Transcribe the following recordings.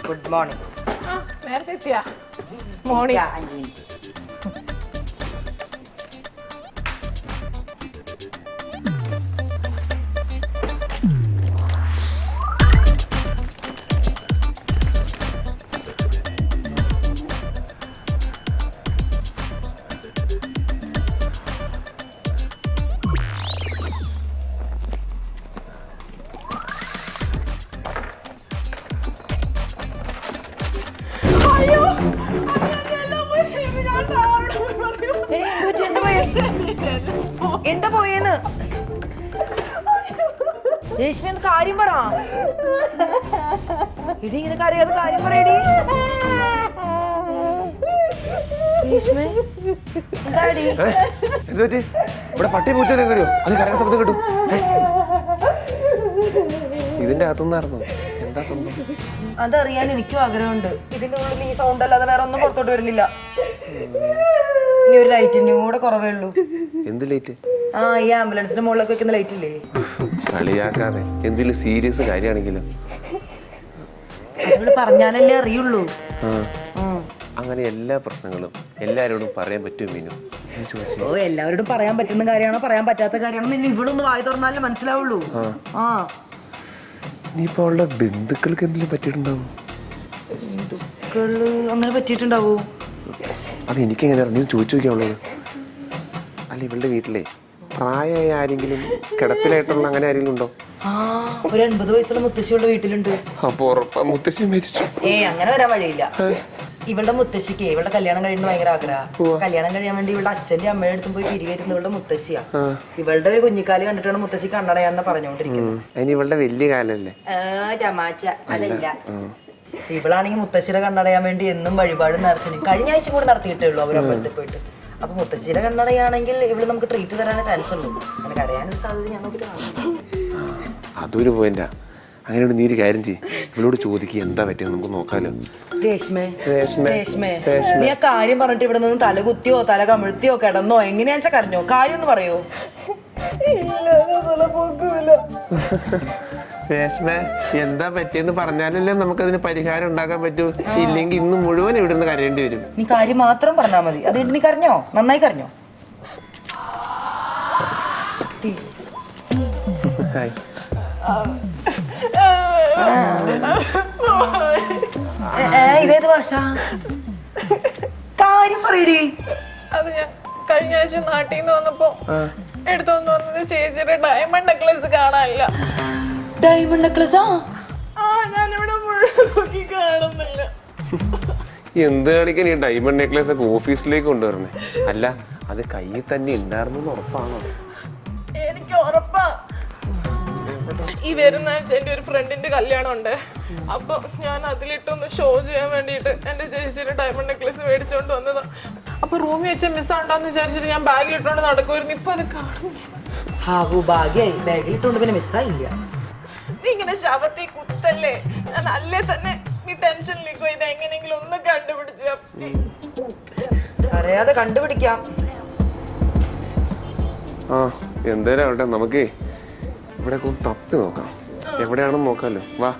Good morning. നേരത്തെ എത്തിയാ? Morning. 5 minute. എന്താ പോയെന്ന് രേഷ്മ ഒന്ന് കാര്യം പറ. ഇടി ഇങ്ങനെ കരയാതെ കാര്യം പറയടി. രേഷ്മ എന്താടി? ഇവിടെ പട്ടി പൂച്ചോനെ വരുമോ? അത് കരയുടെ ശബ്ദം കിട്ടും. ഇതിന്റെ അകത്തുനിന്നായിരുന്നു. എന്താ സംഭവം? അതറിയാൻ എനിക്കും ആഗ്രഹമുണ്ട്. ഇതിന്റെ ഉള്ളിൽ ഈ സൗണ്ട് അല്ലാതെ വേറെ ഒന്നും പുറത്തോട്ട് വരുന്നില്ല. ഇനി ഒരു ലൈറ്റിന്റെ കൂടെ കുറവേ ഉള്ളൂ. എന്ത് ലൈറ്റ്? ഈ ആംബുലൻസിന്റെ മുകളിലൊക്കെ വെക്കുന്ന ലൈറ്റ് ഇല്ലേ? കളിയാക്കാതെ എന്തെങ്കിലും സീരിയസ് കാര്യമാണെങ്കിലും അവള് പറഞ്ഞാലല്ലേ അറിയുള്ളൂ. അങ്ങനെ എല്ലാ പ്രശ്നങ്ങളും എല്ലാരോടും പറയാൻ പറ്റും മീനു. ഓ, എല്ലാവരോടും പറയാൻ പറ്റുന്ന കാര്യമാണോ പറയാൻ പറ്റാത്ത കാര്യമാണോ ഇവിടെ ഒന്ന് വായി തുറന്നാലേ മനസ്സിലാവുള്ളൂ. ഇനിയിപ്പോ അവളുടെ ബന്ധുക്കൾക്ക് എന്തെങ്കിലും പറ്റിയിട്ടുണ്ടാവും. ബന്ധുക്കള് അങ്ങനെ പറ്റിയിട്ടുണ്ടാവോ? അത് എനിക്കെങ്ങനെ നീ ചോദിച്ചു നോക്കിയാ അവളോട്. അല്ല, ഇവളുടെ വീട്ടിലെ പ്രായമായ ആരെങ്കിലും കിടപ്പിലായിട്ടുള്ള അങ്ങനെ ആരെങ്കിലും ഉണ്ടോ? ഒരു 80 വയസ്സുള്ള മുത്തശ്ശിയുടെ വീട്ടിലുണ്ട്. അപ്പൊ ഉറപ്പാ മുത്തശ്ശി മരിച്ചു. അങ്ങനെ വരാൻ വഴിയില്ല. ഇവളുടെ മുത്തശ്ശിക്ക് ഇവളുടെ കല്യാണം കഴിയുന്ന ഭയങ്കര ആഗ്രഹം. കല്യാണം കഴിയാൻ വേണ്ടി ഇവളുടെ അച്ഛന്റെ അമ്മയുടെ അടുത്തും പോയി പിരികരുന്ന ഇവളുടെ മുത്തശ്ശിയാ. ഇവളുടെ ഒരു കുഞ്ഞിക്കാലി കണ്ടിട്ടാണ് മുത്തശ്ശി കണ്ണടയാന്ന് പറഞ്ഞുകൊണ്ടിരിക്കുന്നത്. അതിന് ഇവളുടെ വലിയ കാലല്ലേ? തമാച്ച അതല്ല. ഇവളാണെങ്കിൽ മുത്തശ്ശിയുടെ കണ്ണടയാൻ വേണ്ടി എന്നും വഴിപാട് നടത്തി. കഴിഞ്ഞ ആഴ്ച കൂടെ നടത്തിയിട്ടേ ഉള്ളൂ അവരമ്പലത്തിൽ പോയിട്ട്. അപ്പൊ മുത്തശ്ശിയുടെ കണ്ണടയാണെങ്കിൽ ഇവള് നമുക്ക് ട്രീറ്റ് തരാനേ ചാൻസ് ഉള്ളൂ. അങ്ങനെ കരയാനൊരു സാധ്യത ഞാൻ നോക്കിട്ട് കാണും. അതൊരു പോയിന്റാ. അങ്ങനെയോട് നീ ഒരു കാര്യം ചെയ്യും, ഇവളോട് ചോദിക്കുക എന്താ പറ്റിയെന്ന് നമുക്ക് നോക്കാലോ. രേഷ്മേ നീ ആ കാര്യം പറഞ്ഞിട്ട് ഇവിടെ നിന്ന് തല കുത്തിയോ തല കമിഴ്ത്തിയോ കിടന്നോ എങ്ങനെയാ കരഞ്ഞോ? കാര്യം ഒന്ന് പറയോ? രേഷ്മേ എന്താ പറ്റിയെന്ന് പറഞ്ഞാലല്ലേ നമുക്കതിന് പരിഹാരം ഉണ്ടാക്കാൻ പറ്റൂ. ഇല്ലെങ്കിൽ ഇന്ന് മുഴുവൻ ഇവിടെ നിന്ന് കരയേണ്ടി വരും. നീ കാര്യം മാത്രം പറഞ്ഞാൽ മതി. അത് നീ കരഞ്ഞോ? നന്നായി കരഞ്ഞോ? ഇതേത് ഭാഷ? കാര്യം പറയടി. അത് ഞാൻ കഴിഞ്ഞ ആഴ്ച നാട്ടിൽ നിന്ന് വന്നപ്പോ എടുത്തോണ്ട് വന്നത് ചേച്ചിയുടെ ഡയമണ്ട് നെക്ലസ് കാണാനില്ല. ഡയമണ്ട് നെക്ലസാ? ഞാനിവിടെ മുഴുവൻ നോക്കി കാണുന്നില്ല. എന്ത് കാണിക്കാൻ ഈ ഡയമണ്ട് നെക്ലേസ് ഒക്കെ ഓഫീസിലേക്ക് കൊണ്ടുവരണേ? അല്ല, അത് കയ്യിൽ തന്നെ ഉണ്ടായിരുന്നു ഉറപ്പാണോ? എനിക്ക് ഉറപ്പാ. ഈ വരുന്ന ആഴ്ച എൻ്റെ ഒരു ഫ്രണ്ടിന്റെ കല്യാണം ഉണ്ട്. അപ്പൊ ഞാൻ അതിലിട്ടൊന്ന് ഷോ ചെയ്യാൻ വേണ്ടിയിട്ട് എന്റെ ചേച്ചിയുടെ ഡയമണ്ട് നെക്ലസ് മേടിച്ചോണ്ട് വന്നതാ. അപ്പൊ റൂമിൽ വെച്ച മിസ്സാണ്ടാന്ന് വിചാരിച്ചിട്ട് ഞാൻ ബാഗിലിട്ടോണ്ട് നടക്കുമായിരുന്നു. ഇപ്പൊ അത് കാണുന്നു. ഭാഗ്യായി ബാഗിലിട്ടോണ്ട് പിന്നെ മിസ്സായില്ല. നീ ഇങ്ങനെ ശവത്തിൽ കുത്തല്ലേ? ഞാൻ അല്ലേ തന്നെ നീ ടെൻഷനിലേക്ക് പോയി എങ്ങനെയെങ്കിലും ഒന്ന് കണ്ടുപിടിച്ച. അറിയാതെ കണ്ടുപിടിക്കാം. എന്തായാലും ആവട്ടെ, നമുക്കേ ഇവിടെ തപ്പി നോക്കാം. എവിടെയാണെന്ന് നോക്കാമല്ലോ. വാ.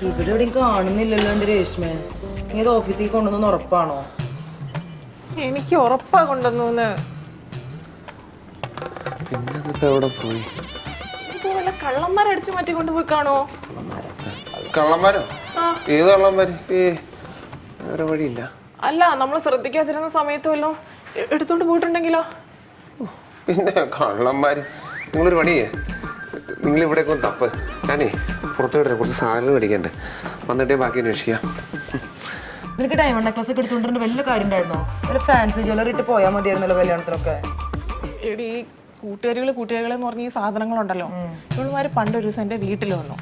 ഇവിടെ എവിടെയും കാണുന്നില്ലല്ലോ എന്റെ രേഷ്മേ. നീ അത് ഓഫീസിൽ കൊണ്ടുവന്ന് ഉറപ്പാണോ? എനിക്ക് ഉറപ്പാ കൊണ്ടുവന്നു. പോയി കള്ളന്മാരടിച്ചു മാറ്റി കൊണ്ടുപോയി കാണോ? കള്ളന്മാരോ? ഏത് കള്ളന്മാര്? വേറെ വഴിയില്ല. അല്ല, നമ്മൾ ശ്രദ്ധിക്കാതിരുന്ന സമയത്ത് വല്ലോ എടുത്തോണ്ട് പോയിട്ടുണ്ടെങ്കിലോ? പിന്നെ കള്ളന്മാര്. നിങ്ങളൊരു പണിയേ, നിങ്ങൾ ഇവിടെയൊക്കെ ഒന്ന് തപ്പ്. ഞാനേ പുറത്തു വിടരുത്, കുറച്ച് സാധനങ്ങൾ മേടിക്കണ്ടേ, വന്നിട്ടേ ബാക്കി അന്വേഷിക്കാം. നിനക്ക് ഡയമണ്ട് നെക്ലസ് ഒക്കെ എടുത്തുകൊണ്ടിരുന്ന വലിയ കാര്യം ഉണ്ടായിരുന്നോ? വല്ല ഫാൻസി ജ്വല്ലറി ഇട്ട് പോയാൽ മതിയായിരുന്നല്ലോ കല്യാണത്തിനൊക്കെ. എടി കൂട്ടുകാരികളെന്ന് പറഞ്ഞ ഈ സാധനങ്ങളുണ്ടല്ലോ, ഇവളുമാര് പണ്ടൊരു ദിവസം എൻ്റെ വീട്ടിൽ വന്നു.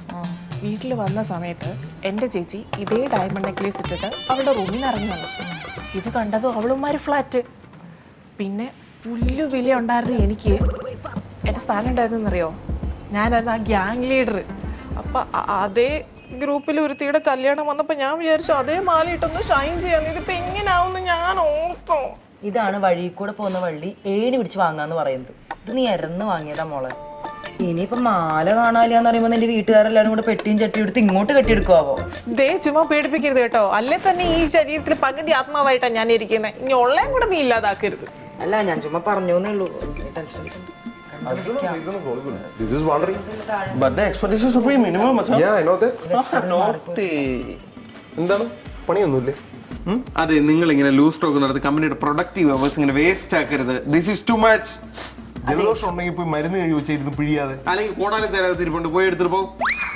വീട്ടിൽ വന്ന സമയത്ത് എൻ്റെ ചേച്ചി ഇതേ ഡയമണ്ട് നെക്ലേസ് ഇട്ടിട്ട് അവളുടെ റൂമിൽ നിന്ന് ഇറങ്ങി വന്നു. ഇത് കണ്ടത് അവളുമാര് ഫ്ലാറ്റ്. പിന്നെ പുല്ല് വില ഉണ്ടായിരുന്നു എനിക്ക്. എൻ്റെ സ്ഥാനം ഉണ്ടായിരുന്നറിയോ? ഞാനായിരുന്നു ആ ഗ്യാങ് ലീഡർ. അപ്പം അതേ ഗ്രൂപ്പിൽ ഒരുത്തിയുടെ കല്യാണം വന്നപ്പോൾ ഞാൻ വിചാരിച്ചു അതേ മാല ഇട്ടൊന്ന് ഷൈൻ ചെയ്യാൻ. ഇതിപ്പോൾ എങ്ങനെയാവുമെന്ന് ഞാൻ ഓർത്തോ. ഇതാണ് വഴി കൂടെ പോകുന്ന വള്ളി ഏണി പിടിച്ച് വാങ്ങാന്ന് പറയുന്നത്. ഇത് നീ ഇരന്ന് വാങ്ങിയതാ മോളെ. ഇനിയിപ്പം മാല കാണാനില്ലാന്ന് പറയുമ്പോൾ നിന്റെ വീട്ടുകാരെല്ലാരും കൂടെ പെട്ടിയും ചട്ടിയും എടുത്ത് ഇങ്ങോട്ട് കെട്ടിയെടുക്കുവോ? ദേ ചുമ്മാ പേടിപ്പിക്കരുത് കേട്ടോ. അല്ലേ തന്നെ ഈ ശരീരത്തിൽ പകുതി ആത്മാവായിട്ടാണ് ഞാൻ ഇരിക്കുന്നത്. ഇനി ഉള്ളേം കൂടെ നീ ഇല്ലാതാക്കരുത്. അല്ല, ഞാൻ ചുമ്മാ പറഞ്ഞോന്നേ ഉള്ളൂ. Tension This is wondering, but the expectation should be minimum, macha. Yeah, I know that. Naughty. എന്താണ് പണിയൊന്നുമില്ലേ? അതെ, നിങ്ങൾ ഇങ്ങനെ ലൂസ് ടോക്ക് നടത്തി കമ്പനിയുടെ പ്രൊഡക്റ്റീവ് അവേഴ്സ് ഇങ്ങനെ വേസ്റ്റ് ആക്കരുത്. This is too much. ജലദോഷം ഉണ്ടെങ്കിൽ പോയി മരുന്ന് കഴിവ് വെച്ചിരുന്ന് പിഴിയാതെ, അല്ലെങ്കിൽ കോടാലി തരാതെ തിരുപ്പുണ്ട് പോയി എടുത്തിട്ട് പോകും.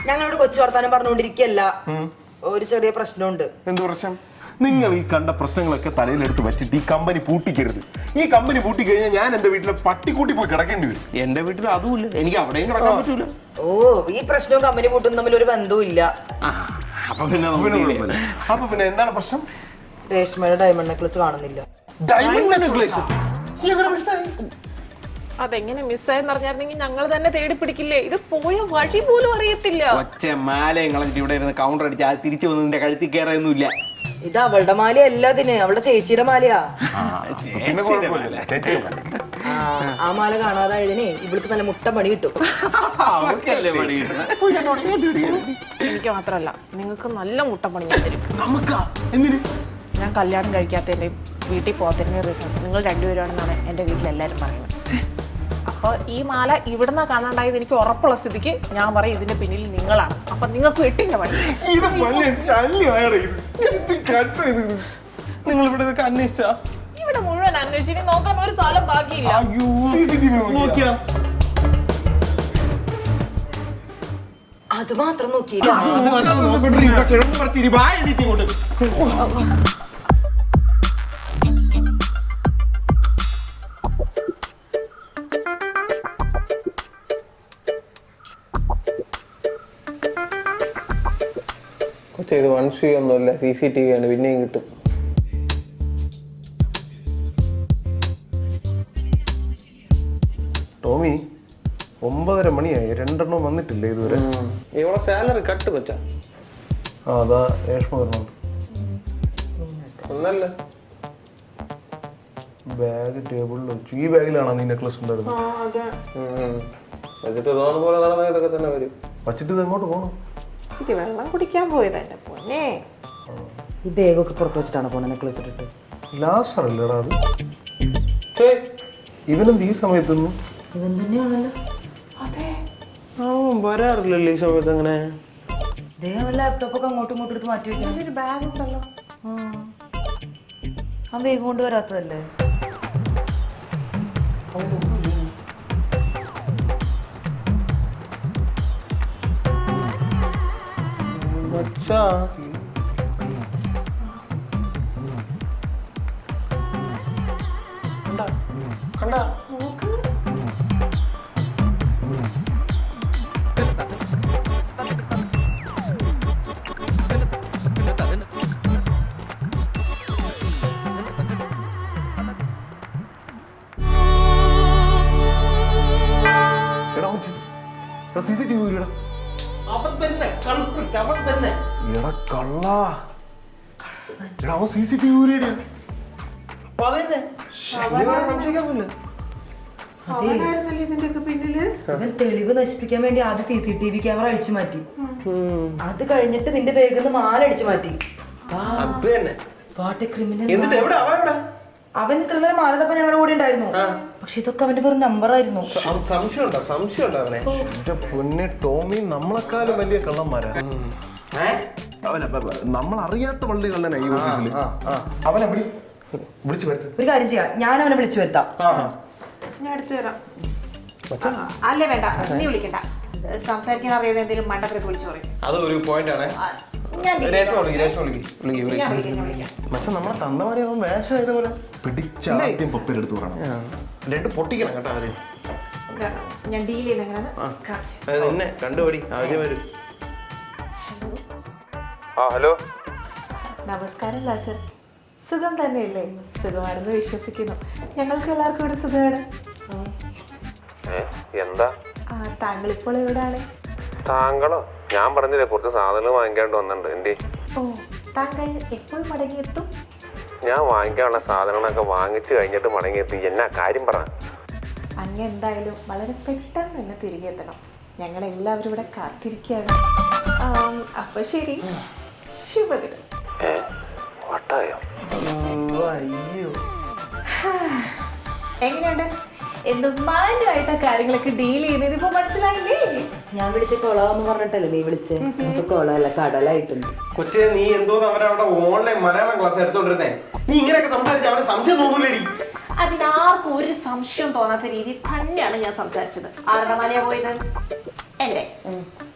ഞങ്ങളോട് കൊച്ചു വർത്താനം പറഞ്ഞുകൊണ്ടിരിക്കല്ല, ഒരു ചെറിയ പ്രശ്നമുണ്ട്. എന്ത് പ്രശ്നം? നിങ്ങൾ ഈ കണ്ട പ്രശ്നങ്ങളൊക്കെ തലയിലെടുത്ത് വെച്ചിട്ട് ഈ കമ്പനി പൂട്ടിക്കരുത്. ഈ കമ്പനി പൂട്ടിക്കഴിഞ്ഞാൽ ഞാൻ എന്റെ വീട്ടിലെ പട്ടിക്കൂട്ടി പോയി കിടക്കേണ്ടി വരും. എന്റെ വീട്ടിൽ അതുമില്ല, എനിക്ക് അവിടെയും കിടക്കാൻ പറ്റൂല. ഓ, ഈ പ്രശ്നവും കമ്പനി പൂട്ടും തമ്മിൽ ഒരു ബന്ധവും ഇല്ല. അപ്പൊ പിന്നെ എന്താണ് പ്രശ്നം? രേഷ്മയുടെ ഡയമണ്ട് നെക്ലസ് കാണുന്നില്ല. ഡയമണ്ട് നെക്ലേസ് അതെങ്ങനെ മിസ്സായെന്ന് അറിഞ്ഞായിരുന്നെങ്കിൽ ഞങ്ങൾ തന്നെ തേടി പിടിക്കില്ലേ? ഇത് പോയ വഴി പോലും അറിയത്തില്ല. ഒച്ച മാലയും കളഞ്ഞിട്ട് ഇവിടെ ഇരുന്ന് കൗണ്ടർ അടിച്ച് അത് തിരിച്ചു വന്ന് നിന്റെ കഴുത്തിൽ കയറൊന്നുമില്ല. ഇത് അവളുടെ മാലയല്ല, അതിന് അവളുടെ ചേച്ചിയുടെ മാലയാ. ആ മാല കാണാതായതിനെ ഇവൾക്ക് നല്ല മുട്ട പണി കിട്ടും. എനിക്ക് മാത്രമല്ല, നിങ്ങൾക്ക് നല്ല മുട്ടപ്പണി ഞാൻ തരും. ഞാൻ കല്യാണം കഴിക്കാത്തതിൻ്റെയും വീട്ടിൽ പോകാത്തതിൻ്റെയും റീസൺ നിങ്ങൾ രണ്ടുപേരാണെന്നാണ് എൻ്റെ വീട്ടിലെല്ലാവരും പറയുന്നത്. അപ്പോൾ ഈ മാല ഇവിടുന്ന് കാണാണ്ടായത് എനിക്ക് ഉറപ്പുള്ള സ്ഥിതിക്ക് ഞാൻ പറയും ഇതിന്റെ പിന്നിൽ നിങ്ങളാണ്. അപ്പൊ നിങ്ങൾക്ക് വെട്ടിന്റെ പണി. നിങ്ങൾ ഇവിടെ ഇതൊക്കെ അന്വേഷിച്ച ഇവിടെ മുഴുവൻ അന്വേഷിച്ച് നോക്കാൻ ഒരു സ്ഥലം ബാക്കിയില്ല. അത് മാത്രം നോക്കിയില്ല. ഇത് 1C ഒന്നുമല്ല, CCTV ആണ്, പിന്നെയും കിട്ടും. ടോമി 9:30 മണിയായി, 2 വന്നിട്ടില്ലേ ഇതുവരെ? ഇവിടെ സാലറി കട്ട് പറ്റാ. അതാ രേഷ്മ വരുന്നുണ്ട്. ഒന്നല്ല, ബാഗ് ടേബിളിൽ വെച്ചു. ഈ ബാഗിലാണോ നീ നെക്ലസ് ഉണ്ടായിരുന്നത്? എന്നിട്ട് തോന്നുന്ന പോലെ നടന്ന ഇതൊക്കെ തന്നെ വരും. വച്ചിട്ട് ഇത് എങ്ങോട്ട് പോകണം? വെള്ളം കുടിക്കാൻ പോയത് എന്റെ പൊന്നെ. ഈ ബാഗൊക്കെ പുറത്ത് വെച്ചിട്ടാണ് പോണേ നെക്ലസ് ഇട്ടിട്ട്. ലാസ്റ്റ് അല്ലേടാ അത്? ഇവനെന്ത് ഈ സമയത്തൊന്നും? ഇവൻ തന്നെയാണല്ലോ. അതെ, വരാറില്ലല്ലോ ഈ സമയത്ത്. അങ്ങനെ ലാപ്ടോപ്പൊക്കെ അങ്ങോട്ടും ഇങ്ങോട്ടും എടുത്ത് മാറ്റി വെക്കാൻ ഒരു ബാഗ് ഉണ്ടല്ലോ. ആ ബാഗ് കൊണ്ട് വരാത്തതല്ലേ? CCTV എടാ കള്ളാ, എടാ അവൻ CCTV ഊരിയടിയാ. ഇവൻ തെളിവ് നശിപ്പിക്കാൻ വേണ്ടി ആദ്യം CCTV ക്യാമറ അടിച്ചു മാറ്റി. അത് കഴിഞ്ഞിട്ട് നിന്റെ ബാഗിൽ നിന്ന് മാല അടിച്ചു മാറ്റി. What A criminal. അവൻ ഇത്ര നേരം മാലതപ്പോ ഞങ്ങളുടെ കൂടെ ഉണ്ടായിരുന്നു. പക്ഷെ ഇതൊക്കെ അവന്റെ വെറും നമ്പർ ആയിരുന്നു. എന്റെ പൊന്നെ ടോമി, നമ്മളെക്കാളും വലിയ കള്ളന്മാരാ. നമ്മൾ അറിയാത്ത വള്ളി കള്ളനാ ഈ ഓഫീസിൽ. അവനെ വിളിച്ചു വരുത്തും. ഒരു കാര്യം ചെയ്യാം, ഞാൻ അവനെ വിളിച്ചു വരുത്താം. ഞാൻ എടുത്തു തരാം. അല്ലേ വേണ്ട, നീ വിളിക്കണ്ട. സംസാരിക്കാൻ അറിയാതെ എന്തെങ്കിലും മണ്ടത്തിലൊക്കെ വിളിച്ചു പറയും. അത് ഒരു പോയിന്റ് ആണ്. ഞാൻ പക്ഷെ നമ്മളെ തന്നമാരെ അവൻ വേഷം ഇതുപോലെ പിടിച്ചാദ്യം പൊപ്പിലെടുത്ത് പറയണം. രണ്ട് പൊട്ടിക്കണം കേട്ടോ ആദ്യം. ഞാൻ ഡീൽ ചെയ്യുന്ന അത് നിന്നെ കണ്ടുപടി ആവശ്യം വരും. ഹലോ, നമസ്കാരം ലാസർ. സുഖം തന്നെയല്ലേ? സുഖമാണെന്ന് വിശ്വസിക്കുന്നു. ഞങ്ങൾക്ക് എല്ലാവർക്കും ഇവിടെ സുഖമാണ്. എന്താ താങ്കൾ ഇപ്പോൾ എവിടെയാണ്? താങ്കളോ? ഞാൻ പറഞ്ഞില്ലേ കുറച്ച് സാധനങ്ങൾ വാങ്ങിക്കാണ്ട് വന്നിട്ടുണ്ട്. എന്റെ ഓ, താങ്കൾ എപ്പോൾ മടങ്ങിയെത്തും? ഞാൻ വാങ്ങിക്കാനുള്ള സാധനങ്ങളൊക്കെ വാങ്ങിച്ചു കഴിഞ്ഞിട്ട് മടങ്ങിയെത്തി. എന്നാ കാര്യം പറ. അങ്ങ് എന്തായാലും വളരെ പെട്ടെന്ന് തന്നെ തിരികെ എത്തണം. ഞങ്ങളെല്ലാവരും ഇവിടെ കാത്തിരിക്കുകയാണ്. അപ്പൊ ശരി, ശുഭദിനം. എങ്ങനെയുണ്ട്? എന്ത് മാന്യമായിട്ടാ കാര്യങ്ങളൊക്കെ ഡീൽ ചെയ്യുന്നത് ഇപ്പൊ മനസ്സിലായില്ലേ? ഞാൻ വിളിച്ച കൊളാന്ന് പറഞ്ഞിട്ടല്ലേ നീ വിളിച്ചേ? ഇപ്പൊ കൊളല്ല, കടലായിട്ടുണ്ട്. കൊച്ചേ, നീ എന്തോ അവരവിടെ ഓൺലൈൻ മലയാളം ക്ലാസ് എടുത്തോണ്ടിരുന്നേ. നീ ഇങ്ങനെയൊക്കെ സംസാരിച്ച് അവനെ സംശയം തോന്നൂലേടി? അതിനാർക്കും ഒരു സംശയം തോന്നാത്ത രീതി തന്നെയാണ് ഞാൻ സംസാരിച്ചത്. ആരുടെ മലയാ പോയത്? എന്റെ.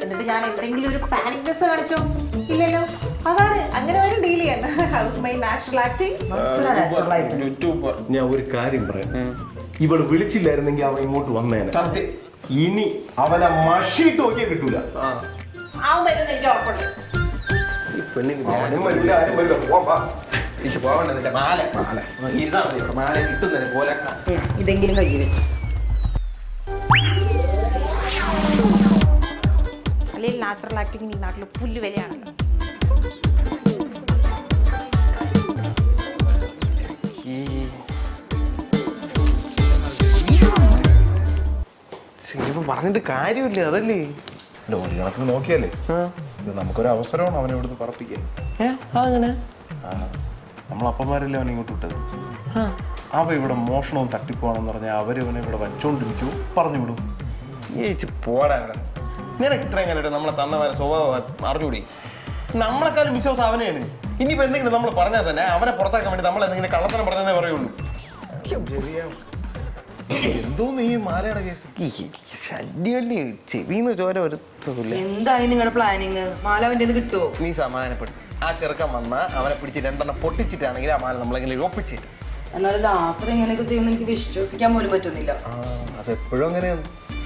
എന്നിട്ട് ഞാൻ എന്തെങ്കിലും ഒരു പാനിക് ഡ്രസ് കാണിച്ചോ? ഇല്ലല്ലോ. അതാണ് അങ്ങനെ വേണം ഡീൽ ചെയ്യാൻ. My natural acting. ഞാൻ ഒരു കാര്യം പറയാം. ഇവള് വിളിച്ചില്ലായിരുന്നെങ്കിൽ അവൻ ഇങ്ങോട്ട് വന്നേനെ. സത്യം. ഇനി അവനെ മഷിട്ട് നോക്കിയാൽ കിട്ടൂല. അവൻ വരുന്ന എനിക്ക് ഉറപ്പുണ്ട്. ഈ പെണ്ണിന് ആരും വരില്ല, ആരും വരില്ല. മാല കിട്ടുന്നതിന് പോലെ ഇതെങ്കിലും കയ്യിൽ വെച്ചു. അല്ലെങ്കിൽ നാച്ചുറൽ ആക്ടിങ് ഈ നാട്ടിൽ പുല്ല് വിലയാണല്ലോ. പറഞ്ഞിട്ട് കാര്യമില്ല, അതല്ലേ ഒരു കണക്കിന് നോക്കിയല്ലേ ഇത് നമുക്കൊരു അവസരമാണ് അവനെ ഇവിടുന്ന് പറപ്പിക്കാൻ. അങ്ങനെ നമ്മളപ്പന്മാരല്ലേ അവനെ ഇങ്ങോട്ട് വിട്ടത്. അവ ഇവിടെ മോഷണവും തട്ടിപ്പോണെന്ന് പറഞ്ഞാൽ അവരവനെ ഇവിടെ വച്ചോണ്ടിരിക്കൂ, പറഞ്ഞു വിടും. ചേച്ചി പോടാ ഇവിടെ. നിനക്ക് ഇത്രയും കാലം നമ്മളെ തന്നവരെ സ്വഭാവം അറിഞ്ഞുകൂടി? നമ്മളെക്കാളും വിശ്വാസം അവനെയാണ്. ഇനിയിപ്പോ എന്തെങ്കിലും നമ്മൾ പറഞ്ഞാൽ തന്നെ അവനെ പുറത്താക്കാൻ വേണ്ടി നമ്മൾ എന്തെങ്കിലും കള്ളത്തരം പറഞ്ഞതേ പറയുള്ളൂ. എന്തോന്ന് ഈ മാലയുടെ കേസ്? ശല്യല്ലേ, ചെവിന്ന് ചോര വരുത്തില്ല. എന്തായി നിങ്ങളുടെ പ്ലാനിങ്? മാല അവൻ്റെ കിട്ടുമോ? നീ സമാധാനപ്പെടും. ആ ചെറുക്കൻ വന്ന അവനെ പിടിച്ച് രണ്ടെണ്ണം പൊട്ടിച്ചിട്ടാണെങ്കിൽ ആ മാല നമ്മളെങ്കിലും ഒപ്പിച്ചു തരും. എന്നാലും ലാസർ ഇങ്ങനെയൊക്കെ ചെയ്യുന്ന എനിക്ക് വിശ്വസിക്കാൻ പോലും പറ്റുന്നില്ല. അതെപ്പോഴും അങ്ങനെയാണ്.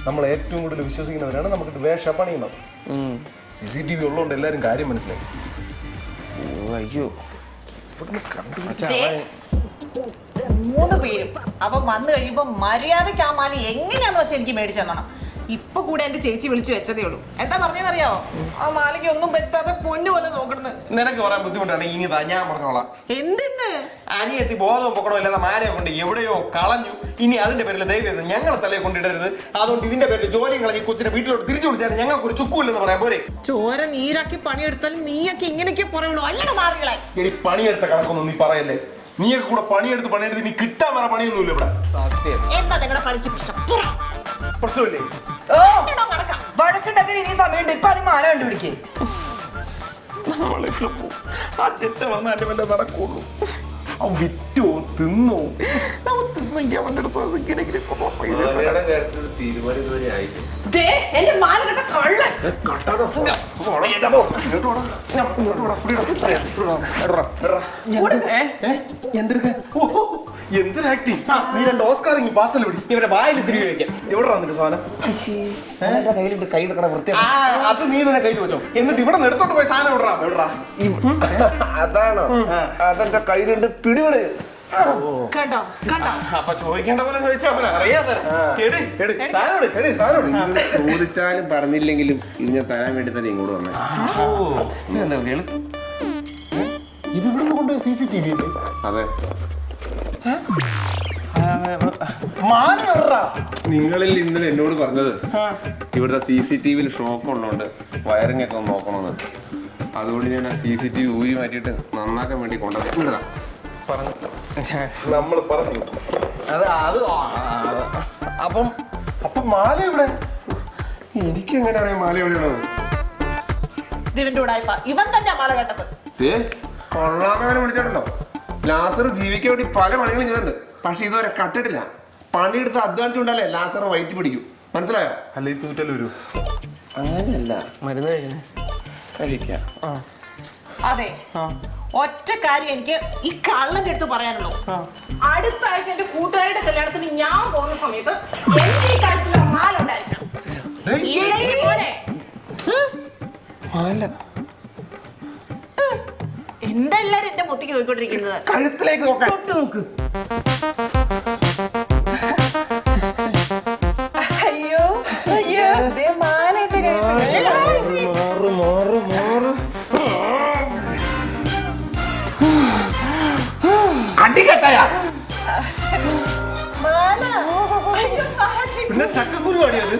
നമ്മൾ ഏറ്റവും കൂടുതൽ വിശ്വസിക്കുന്നവരാണ് നമുക്ക് വേഷ പണിയുന്നത്. CCTV ഉള്ളതുകൊണ്ട് എല്ലാവരും കാര്യം മനസ്സിലായി. അയ്യോ, മൂന്ന് പേരും അവൻ വന്നു കഴിയുമ്പോ മര്യാദയ്ക്ക് ആ മാല എങ്ങനെയാന്ന് വെച്ചാൽ എനിക്ക് മേടിച്ചു തരണം. ഇപ്പൊ കൂടെ എന്റെ ചേച്ചി വിളിച്ചു വെച്ചതേ ഉള്ളൂ. എന്താ പറഞ്ഞറിയാവോ? ആ മാലയ്ക്ക് ഒന്നും പറ്റാതെ പൊന്നു പോലെ നോക്കണെന്ന്. നിനക്ക് പറയാൻ ബുദ്ധിമുട്ടാണ്. ഇനി ഞാൻ പറഞ്ഞോളാം. എന്തെന്ന്? അനിയത്തി ബോധവും പൊക്കണോ ഇല്ലാതെ മാലയെ കൊണ്ട് എവിടെയോ കളഞ്ഞു. ഇനി അതിന്റെ പേരിൽ ദൈവം ഞങ്ങളെ തലയെ കൊണ്ടിടരുത്. അതുകൊണ്ട് ഇതിന്റെ പേരിൽ ജോലിയും കളഞ്ഞ് കൊച്ചിനെ വീട്ടിലോട്ട് തിരിച്ചു വിളിച്ചാൽ ഞങ്ങൾക്ക് ഒരു ചുക്കുമില്ലെന്ന് പറയാൻ പോരെ. ചോര നീരാക്കി പണിയെടുത്താലും നീയൊക്കെ ഇങ്ങനെയൊക്കെ പറയുള്ളൂ. അല്ലട മാറികളെ. എടി, പണിയെടുത്ത കണക്കൊന്നും നീ പറയല്ലേ. നീയൊക്കെ കൂടെ പണിയെടുത്ത് നീ കിട്ടാൻ വേറെ പണിയൊന്നുമില്ല ഇവിടെ. എന്താ നിങ്ങളുടെ പണിക്ക് പ്രശ്നം? പ്രശ്നമില്ലേ? വഴക്കുണ്ടാക്കാൻ ഇനി സമയമുണ്ട്. ഇപ്പൊ അത് മാല കണ്ടുപിടിക്കേ. ആ ചെറ്റ വന്ന എന്റെ വല്ല നടക്കുള്ളൂ. അവൻ വിറ്റോ തിന്നോ? അവൻ തിന്നെങ്കിൽ അവന്റെ അടുത്ത് എന്റെ മാല കെട്ട കള്ളൻ. എന്തൊരു ആക്ടിങ്. നീ രണ്ട് ഓസ്കാർ ഇങ്ങ് പാസൽ പിടി. ഇവരെ വായിൽ തിരികെ വെക്കാം. എവിടെ വന്നിട്ട് സാധനം കൈ അത് നീ തന്നെ കയ്യിൽ വെച്ചോ. എന്നിട്ട് ഇവിടെ എടുത്തോണ്ട് പോയി സാധനം എവിടാ? അതാണോ? അതെന്റെ കയ്യിലുണ്ട്, പിടിപെട്. കണ്ടോ കണ്ടോ? അപ്പൊ ചോദിക്കേണ്ട പോലെ ചോദിച്ചാ അറിയാതെ ചോദിച്ചാലും പറഞ്ഞില്ലെങ്കിലും ഇത് ഞാൻ തരാൻ വേണ്ടി തന്നെ ഇങ്ങോട്ട് വന്നേ. ഇത് ഇവിടുന്ന് കൊണ്ട് CCTV അല്ലേ? അതെ. നിങ്ങളിൽ ഇന്നലെ എന്നോട് പറഞ്ഞത് ഇവിടുത്തെ CCTV ഷോക്ക് ഉള്ളതുകൊണ്ട് വയറിംഗ് ഒക്കെ ഒന്ന് നോക്കണമെന്ന്. അതുകൊണ്ട് ഞാൻ ആ CCTV ഊരി മാറ്റിയിട്ട് നന്നാക്കാൻ വേണ്ടി കൊണ്ടുവന്നിട്ടാ. നമ്മൾ പറഞ്ഞു അപ്പം മാല ഇവിടെ. എനിക്ക് എങ്ങനെ അറിയാം മാല എവിടെയാണത്? ഇവന്റെ കൂടായ്പ. ഇവൻ തന്നെ മാല കേട്ടത്. കൊള്ളാത്തവനെ വിളിച്ചിട്ടുണ്ടോ? ലാസർ ജീവിക്കാൻ വേണ്ടി പല പണികളും ചെയ്തിട്ടുണ്ട്. പക്ഷെ ഇതുവരെ കട്ടിട്ടില്ല. പണിയെടുത്ത് അധ്വാനിച്ചുകൊണ്ടല്ലേ ലാസർ വയറ്റി പിടിക്കും. മനസ്സിലായോ? അല്ലെ തൂറ്റൽ വരൂ. അങ്ങനെയല്ല, മരുന്ന് കഴിക്കണേ. കഴിക്കാം. അതെ, ഒറ്റ കാര്യം എനിക്ക് ഈ കള്ളന്റെ അടുത്ത് പറയാനുള്ളൂ. അടുത്ത ആഴ്ച എന്റെ കൂട്ടുകാരുടെ കല്യാണത്തിന് ഞാൻ പോകുന്ന സമയത്ത് എന്റെ ഈ കാര്യത്തിൽ മാല ഉണ്ടായിരിക്കണം. ഇല്ലെങ്കിൽ പോരെ. എന്താ എല്ലാരും എന്റെ മുത്തിക്ക് നോക്കിക്കൊണ്ടിരിക്കുന്നത്? കഴുത്തിലേക്ക് നോക്കാം. നോക്ക്. അയ്യോ അയ്യോ, ദേ മാല എന്റെ കഴുത്തിൽ. പിന്നെ ചക്കക്കുരു അടിയത്.